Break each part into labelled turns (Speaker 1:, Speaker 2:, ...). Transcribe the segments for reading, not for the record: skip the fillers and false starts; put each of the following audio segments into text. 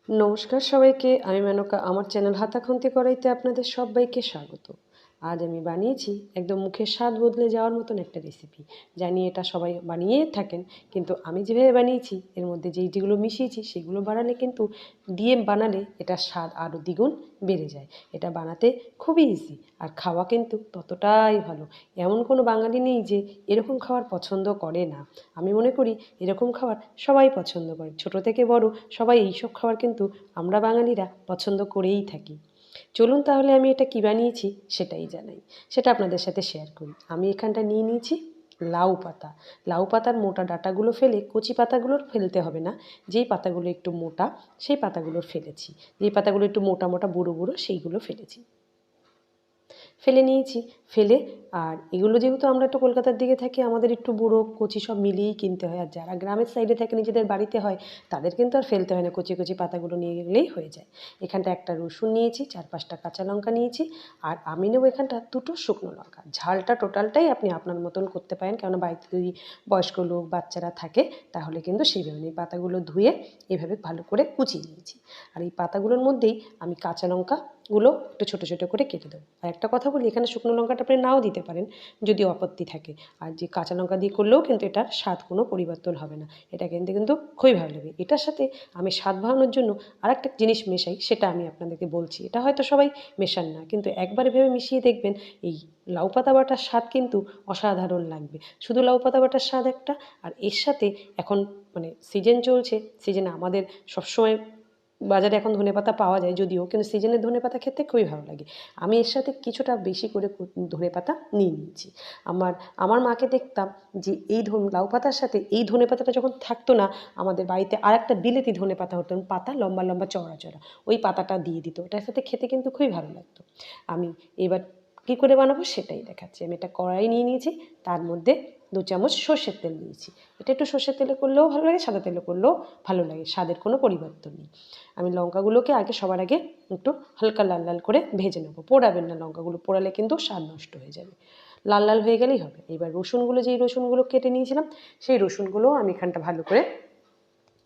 Speaker 1: নমস্কার সবাইকে, আমি মেনকা। আমার চ্যানেল হাতাখন্তি করাইতে আপনাদের সবাইকে স্বাগত। আজ আমি বানিয়েছি একদম মুখের স্বাদ বদলে যাওয়ার মতন একটা রেসিপি। জানি এটা সবাই বানিয়েই থাকেন, কিন্তু আমি যেভাবে বানিয়েছি এর মধ্যে যেগুলো মিশিয়েছি সেগুলো বানালে কিন্তু বানালে এটার স্বাদ আরও দ্বিগুণ বেড়ে যায়। এটা বানাতে খুবই ইজি আর খাওয়া কিন্তু ততটাই ভালো। এমন কোনো বাঙালি নেই যে এরকম খাবার পছন্দ করে না। আমি মনে করি এরকম খাবার সবাই পছন্দ করে, ছোট থেকে বড় সবাই এইসব খাবার কিন্তু আমরা বাঙালিরা পছন্দ করেই থাকি। চলুন তাহলে আমি এটা কী বানিয়েছি সেটাই জানাই, সেটা আপনাদের সাথে শেয়ার করি। আমি এখানটা নিয়ে নিয়েছি লাউ পাতা। লাউ পাতার মোটা ডাঁটাগুলো ফেলে, কচি পাতাগুলোর ফেলতে হবে না, যেই পাতাগুলো একটু মোটা সেই পাতাগুলো ফেলেছি, যেই পাতাগুলো একটু মোটা মোটা বুড়ো বুড়ো সেইগুলো ফেলেছি, ফেলে নিয়েছি। ফেলে আর এগুলো যেহেতু আমরা একটু কলকাতার দিকে থাকি, আমাদের একটু বুড়ো কচি সব মিলিয়েই কিনতে হয়। আর যারা গ্রামের সাইডে থাকে, নিজেদের বাড়িতে হয়, তাদের কিন্তু আর ফেলতে হয় না, কচি কচি পাতাগুলো নিয়ে গেলেই হয়ে যায়। এখানটা একটা রসুন নিয়েছি, 4-5টা কাঁচা লঙ্কা নিয়েছি, আর আমি নেবো এখানটা 2টো শুকনো লঙ্কা। ঝালটা টোটালটাই আপনি আপনার মতন করতে পারেন, কেননা বাড়িতে যদি বয়স্ক লোক বাচ্চারা থাকে তাহলে কিন্তু সেইভাবে এই পাতাগুলো ধুয়ে এভাবে ভালো করে কুচিয়ে নিয়েছি। আর এই পাতাগুলোর মধ্যেই আমি কাঁচা লঙ্কাগুলো একটু ছোটো ছোটো করে কেটে দেবো। আর একটা কথা বলি, এখানে শুকনো লঙ্কাটা আপনি নাও দিতে পারেন যদি আপত্তি থাকে, আর যে কাঁচা লঙ্কা দিয়ে করলেও কিন্তু এটার স্বাদ কোনো পরিবর্তন হবে না, এটা কিন্তু খুবই ভালো লাগবে। এটার সাথে আমি স্বাদ বাড়ানোর জন্য আরেকটা জিনিস মেশাই, সেটা আমি আপনাদেরকে বলছি। এটা হয়তো সবাই মেশান না, কিন্তু একবার ভেবে মিশিয়ে দেখবেন, এই লাউ পাতা বাটার স্বাদ কিন্তু অসাধারণ লাগবে। শুধু লাউ পাতা বাটার স্বাদ একটা, আর এর সাথে এখন মানে সিজন চলছে, সিজনে আমাদের সবসময় বাজারে এখন ধনেপাতা পাওয়া যায় যদিও, কিন্তু সিজনের ধনেপাতা খেতে খুবই ভালো লাগে। আমি এর সাথে কিছুটা বেশি করে ধনেপাতা নিয়ে নিয়েছি। আমার আমার মাকে দেখতাম যে এই লাউ পাতার সাথে এই ধনেপাতাটা যখন থাকতো না, আমাদের বাড়িতে আর একটা বিলেতি ধনেপাতা হতো, পাতা লম্বা লম্বা চওড়া চওড়া, ওই পাতাটা দিয়ে দিত, ওটার সাথে খেতে কিন্তু খুবই ভালো লাগতো। আমি এবার কী করে বানাবো সেটাই দেখাচ্ছি। আমি একটা কড়াই নিয়ে নিয়েছি, তার মধ্যে 2 চামচ সর্ষের তেল দিয়েছি। এটা একটু সর্ষের তেলে করলেও ভালো লাগে, সাদা তেলে করলেও ভালো লাগে, স্বাদের কোনো পরিবর্তন নেই। আমি লঙ্কাগুলোকে সবার আগে একটু হালকা লাল লাল করে ভেজে নেবো। পোড়াবেন না, লঙ্কাগুলো পোড়ালে কিন্তু স্বাদ নষ্ট হয়ে যাবে। লাল লাল হয়ে গেলেই হবে। এবার যেই রসুনগুলো কেটে নিয়েছিলাম, সেই রসুনগুলোও আমি এখানটা ভালো করে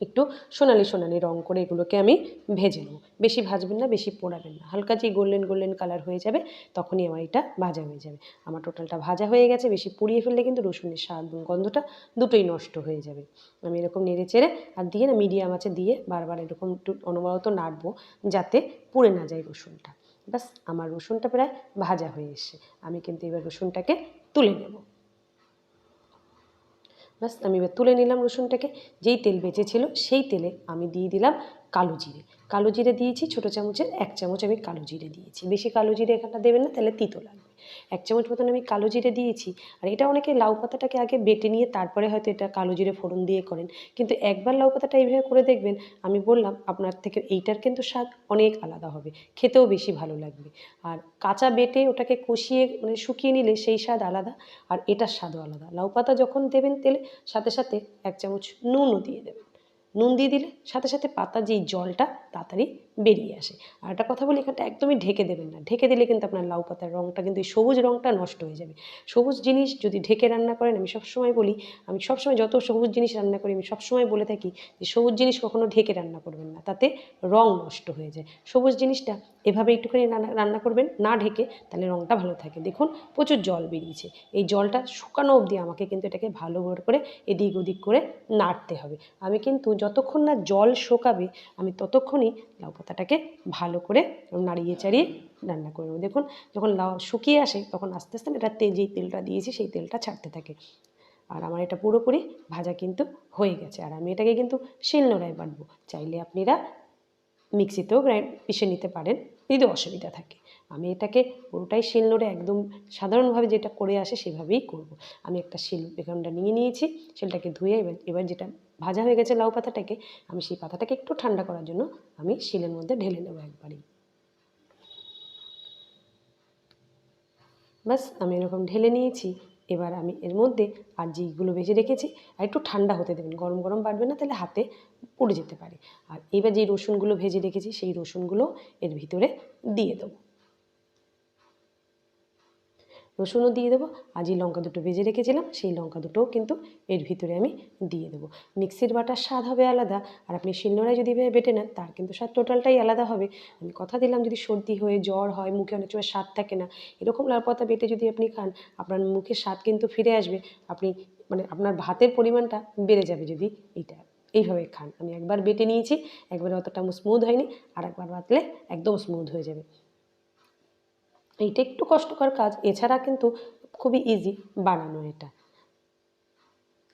Speaker 1: একটু সোনালি সোনালি রং করে এগুলোকে আমি ভেজে নেব। বেশি ভাজবেন না, বেশি পোড়াবেন না, হালকা যেই গোল্ডেন গোল্ডেন কালার হয়ে যাবে তখনই আমার এটা ভাজা হয়ে যাবে। আমার টোটালটা ভাজা হয়ে গেছে। বেশি পুড়িয়ে ফেললে কিন্তু রসুনের স্বাদ গন্ধটা দুটোই নষ্ট হয়ে যাবে। আমি এরকম নেড়ে চেড়ে আর দিয়ে না, মিডিয়াম আঁচে দিয়ে বারবার এরকম একটু অনবরত নাড়বো, যাতে পুড়ে না যায় রসুনটা। ব্যাস, আমার রসুনটা প্রায় ভাজা হয়ে এসছে। আমি কিন্তু এবার রসুনটাকে তুলে নেব। ব্যাস, আমি এবার তুলে নিলাম রসুনটাকে। যেই তেল বেঁচেছিল সেই তেলে আমি দিয়ে দিলাম কালো জিরে। কালো জিরে দিয়েছি ছোটো চামচের 1 চামচ আমি কালো জিরে দিয়েছি। বেশি কালো জিরে এখানটা দেবেন না, তাহলে তিতো লাগবে। 1 চামচ মতন আমি কালো জিরে দিয়েছি। আর এটা অনেকে লাউ পাতাটাকে আগে বেটে নিয়ে তারপরে হয়তো এটা কালো জিরে ফোড়ন দিয়ে করেন, কিন্তু একবার লাউ পাতাটা এইভাবে করে দেখবেন, আমি বললাম আপনার থেকে এইটার কিন্তু স্বাদ অনেক আলাদা হবে, খেতেও বেশি ভালো লাগবে। আর কাঁচা বেটে ওটাকে কষিয়ে মানে শুকিয়ে নিলে সেই স্বাদ আলাদা, আর এটার স্বাদও আলাদা। লাউ পাতা যখন দেবেন তেলে, সাথে সাথে 1 চামচ নুনও দিয়ে দেবেন। নুন দিয়ে দিলে সাথে সাথে পাতার যেই জলটা তাড়াতাড়ি বেরিয়ে আসে। আর একটা কথা বলি, এখানটা একদমই ঢেকে দেবেন না, ঢেকে দিলে কিন্তু আপনার লাউ পাতার রঙটা কিন্তু এই সবুজ রঙটা নষ্ট হয়ে যাবে। সবুজ জিনিস যদি ঢেকে রান্না করেন, আমি সবসময় বলি, আমি সবসময় যত সবুজ জিনিস রান্না করি আমি সবসময় বলে থাকি যে সবুজ জিনিস কখনো ঢেকে রান্না করবেন না, তাতে রং নষ্ট হয়ে যায়। সবুজ জিনিসটা এভাবে একটুখানি রান্না করবেন না ঢেকে, তাহলে রঙটা ভালো থাকে। দেখুন প্রচুর জল বেরিয়েছে, এই জলটা শুকানো অবধি আমাকে কিন্তু এটাকে ভালো করে এদিক ওদিক করে নাড়তে হবে। আমি কিন্তু যতক্ষণ না জল শোকাবে আমি ততক্ষণই লাউ পাতাটাকে ভালো করে নাড়িয়ে চাড়িয়ে রান্না করে নেব। দেখুন যখন লাউ শুকিয়ে আসে তখন আস্তে আস্তে এটা যেই তেলটা দিয়েছি সেই তেলটা ছাড়তে থাকে। আর আমার এটা পুরোপুরি ভাজা কিন্তু হয়ে গেছে। আর আমি এটাকে কিন্তু শিলনোড়ায় বাটবো, চাইলে আপনারা মিক্সিতেও পিষে নিতে পারেন যদি অসুবিধা থাকে। আমি এটাকে পুরোটাই শিলনোড়ে একদম সাধারণভাবে যেটা করে আসে সেভাবেই করব। আমি একটা এখানটা নিয়ে নিয়েছি, শিলটাকে ধুয়ে এবার যেটা ভাজা হয়ে গেছে লাউ পাতাটাকে, আমি সেই পাতাটাকে একটু ঠান্ডা করার জন্য আমি শিলের মধ্যে ঢেলে নেবো একবারই। ব্যাস, আমি এরকম ঢেলে নিয়েছি। এবার আমি এর মধ্যে আর যেইগুলো ভেজে রেখেছি আর একটু ঠান্ডা হতে দেবেন, গরম গরম বাটবেন না, তাহলে হাতে পুড়ে যেতে পারে। আর এবার যেই রসুনগুলো ভেজে রেখেছি সেই রসুনগুলো এর ভিতরে দিয়ে দেবো। রসুনও দিয়ে দেবো। আর যে লঙ্কা দুটো ভেজে রেখেছিলাম সেই লঙ্কা দুটোও কিন্তু এর ভিতরে আমি দিয়ে দেবো। মিক্সির বাটার স্বাদ হবে আলাদা, আর আপনি শিলনোড়ায় যদি বেটে নেন তার কিন্তু স্বাদ টোটালটাই আলাদা হবে। আমি কথা দিলাম, যদি সর্দি হয়ে জ্বর হয়, মুখে অনেক সময় স্বাদ থাকে না, এরকম লাউ পাতা বেটে যদি আপনি খান, আপনার মুখে স্বাদ কিন্তু ফিরে আসবে। আপনি মানে আপনার ভাতের পরিমাণটা বেড়ে যাবে যদি এইভাবে খান। আমি একবার বেটে নিয়েছি, একবারে অতটা স্মুথ হয়নি, আর একবার বাটলে একদম স্মুথ হয়ে যাবে। এইটা একটু কষ্টকর কাজ, এছাড়া কিন্তু খুবই ইজি বানানো এটা।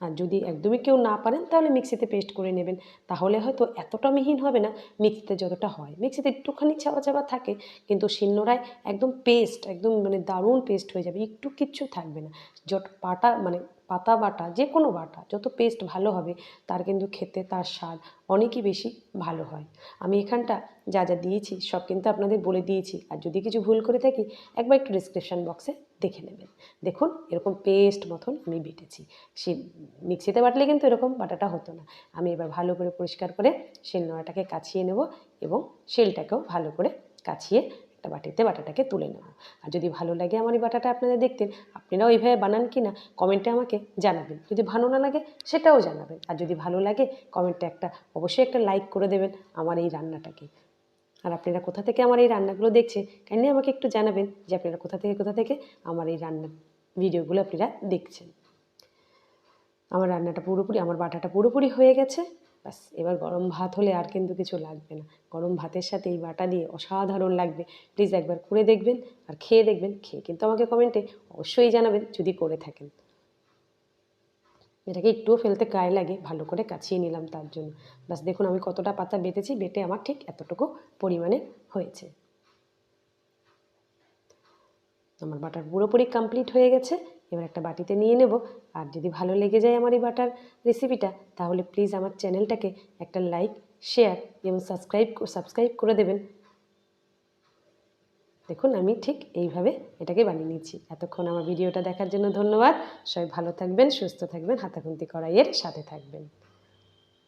Speaker 1: আর যদি একদমই কেউ না পারেন তাহলে মিক্সিতে পেস্ট করে নেবেন, তাহলে হয়তো এতটা মিহিন হবে না মিক্সিতে যতটা হয়। মিক্সিতে একটুখানি চাপা চাপা থাকে, কিন্তু শিলনোড়ায় একদম পেস্ট, একদম মানে দারুণ পেস্ট হয়ে যাবে, একটু কিচ্ছু থাকবে না। যত পাটা মানে পাতা বাটা, যে কোনো বাটা যত পেস্ট ভালো হবে তার কিন্তু খেতে তার স্বাদ অনেকই বেশি ভালো হয়। আমি এখানটা যা যা দিয়েছি সব কিন্তু আপনাদের বলে দিয়েছি, আর যদি কিছু ভুল করে থাকি একবার একটু ডিসক্রিপশান বক্সে দেখে নেবেন। দেখুন এরকম পেস্ট মতন আমি বেটেছি। সে মিক্সিতে বাটলে কিন্তু এরকম বাটাটা হতো না। আমি এবার ভালো করে পরিষ্কার করে শিলনোড়াটাকে কাছিয়ে নেব, এবং শিলটাকেও ভালো করে কাছিয়ে একটা বাটিতে বাটাটাকে তুলে নেব। আর যদি ভালো লাগে আমার এই বাটাটা আপনাদের দেখতে, আপনারাও এইভাবে বানান কি না কমেন্টে আমাকে জানাবেন। যদি ভালো না লাগে সেটাও জানাবেন, আর যদি ভালো লাগে কমেন্টে অবশ্যই একটা লাইক করে দেবেন আমার এই রান্নাটাকে। আর আপনারা কোথা থেকে আমার এই রান্নাগুলো দেখছেন কাইন্ডলি আমাকে একটু জানাবেন যে আপনারা কোথা থেকে আমার এই রান্নার ভিডিওগুলো আপনারা দেখছেন। আমার রান্নাটা পুরোপুরি, আমার বাটাটা পুরোপুরি হয়ে গেছে। ব্যাস এবার গরম ভাত হলে আর কিন্তু কিছু লাগবে না। গরম ভাতের সাথে এই বাটা দিয়ে অসাধারণ লাগবে। প্লিজ একবার করে দেখবেন আর খেয়ে দেখবেন, খেয়ে কিন্তু আমাকে কমেন্টে অবশ্যই জানাবেন যদি করে থাকেন। এটাকে একটুও ফেলতে গায়ে লাগে, ভালো করে কাছিয়ে নিলাম তার জন্য। ব্যাস দেখুন আমি কতটা পাতা বেটেছি, বেটে আমার ঠিক এতটুকু পরিমাণে হয়েছে। আমার বাটার পুরোপুরি কমপ্লিট হয়ে গেছে। এবার একটা বাটিতে নিয়ে নেব। আর যদি ভালো লেগে যায় আমার এই বাটার রেসিপিটা, তাহলে প্লিজ আমার চ্যানেলটাকে একটা লাইক, শেয়ার এবং সাবস্ক্রাইব করে দেবেন। দেখুন আমি ঠিক এইভাবে এটাকে বানিয়ে নিচ্ছি। এতক্ষণ আমার ভিডিওটা দেখার জন্য ধন্যবাদ। সবাই ভালো থাকবেন, সুস্থ থাকবেন, হাতাখুন্তি কড়াইয়ের সাথে থাকবেন।